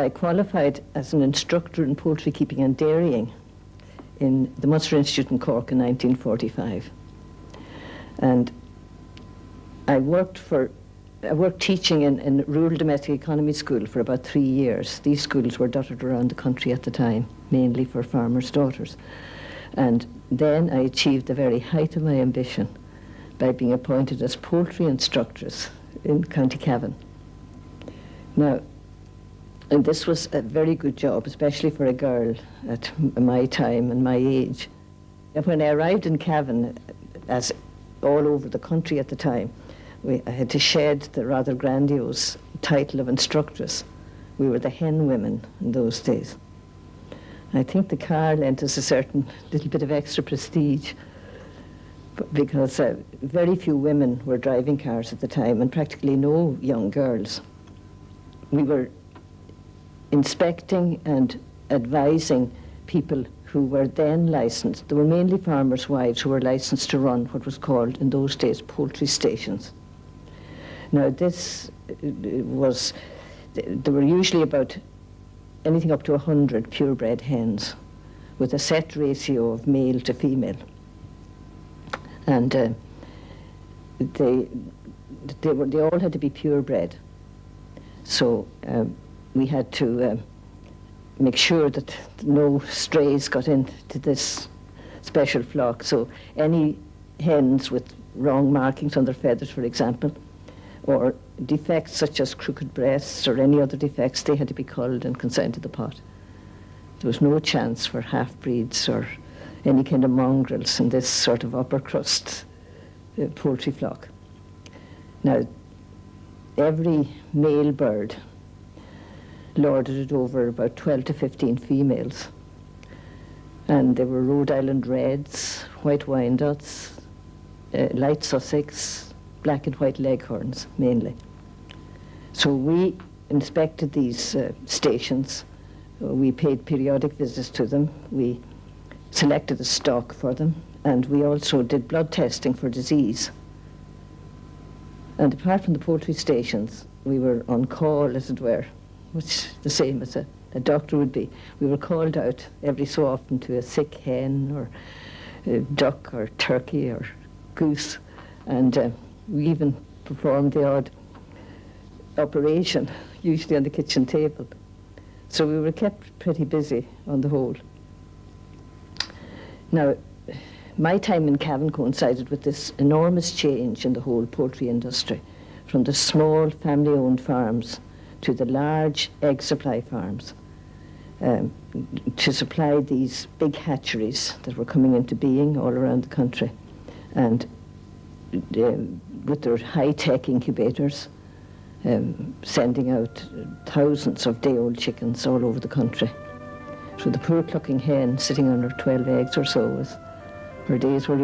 I qualified as an instructor in poultry keeping and dairying in the Munster Institute in Cork in 1945. And I worked teaching in rural domestic economy school for about 3 years. These schools were dotted around the country at the time, mainly for farmers' daughters. And then I achieved the very height of my ambition by being appointed as poultry instructors in County Cavan. Now, and this was a very good job, especially for a girl at my time and my age. When I arrived in Cavan, as all over the country at the time, I had to shed the rather grandiose title of instructress. We were the Hen Women in those days. I think the car lent us a certain little bit of extra prestige, because very few women were driving cars at the time, and practically no young girls. We were inspecting and advising people who were then licensed. They were mainly farmers' wives who were licensed to run what was called in those days poultry stations. Now this was, there were usually about anything up to 100 purebred hens with a set ratio of male to female. And they all had to be purebred. So we had to make sure that no strays got into this special flock. So any hens with wrong markings on their feathers, for example, or defects such as crooked breasts or any other defects, they had to be culled and consigned to the pot. There was no chance for half-breeds or any kind of mongrels in this sort of upper crust poultry flock. Now, every male bird lorded it over about 12 to 15 females. And there were Rhode Island Reds, White Wyandottes, Light Sussex, black and white Leghorns, mainly. So we inspected these stations. We paid periodic visits to them. We selected a stock for them, and we also did blood testing for disease. And apart from the poultry stations, we were on call, as it were, which the same as a doctor would be. We were called out every so often to a sick hen or a duck or turkey or goose, and we even performed the odd operation, usually on the kitchen table. So we were kept pretty busy on the whole. Now, my time in Cavan coincided with this enormous change in the whole poultry industry, from the small family-owned farms to the large egg supply farms, to supply these big hatcheries that were coming into being all around the country, and with their high-tech incubators, sending out thousands of day-old chickens all over the country. So the poor clucking hen sitting on her 12 eggs or so, her days were